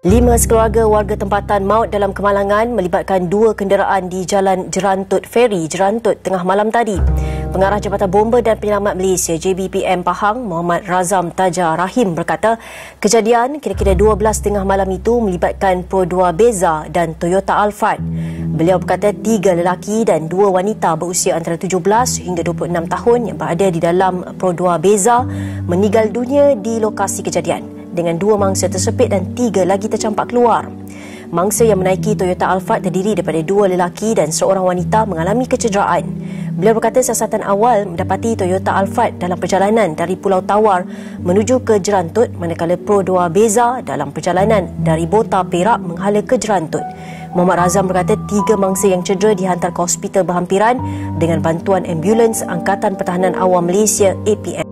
5 sekeluarga warga tempatan maut dalam kemalangan melibatkan 2 kenderaan di Jalan Jerantut Feri, Jerantut tengah malam tadi. Pengarah Jabatan Bomba dan Penyelamat Malaysia JBPM Pahang, Muhammad Razam Taja Rahim berkata, kejadian kira-kira 12 tengah malam itu melibatkan Pro 2 Beza dan Toyota Alphard. Beliau berkata 3 lelaki dan 2 wanita berusia antara 17 hingga 26 tahun yang berada di dalam Pro 2 Beza meninggal dunia di lokasi kejadian, dengan 2 mangsa tersepit dan 3 lagi tercampak keluar. Mangsa yang menaiki Toyota Alphard terdiri daripada 2 lelaki dan seorang wanita mengalami kecederaan. Beliau berkata siasatan awal mendapati Toyota Alphard dalam perjalanan dari Pulau Tawar menuju ke Jerantut, manakala Pro 2 Beza dalam perjalanan dari Bota Perak menghala ke Jerantut. Muhammad Razam berkata 3 mangsa yang cedera dihantar ke hospital berhampiran dengan bantuan ambulans Angkatan Pertahanan Awam Malaysia APM.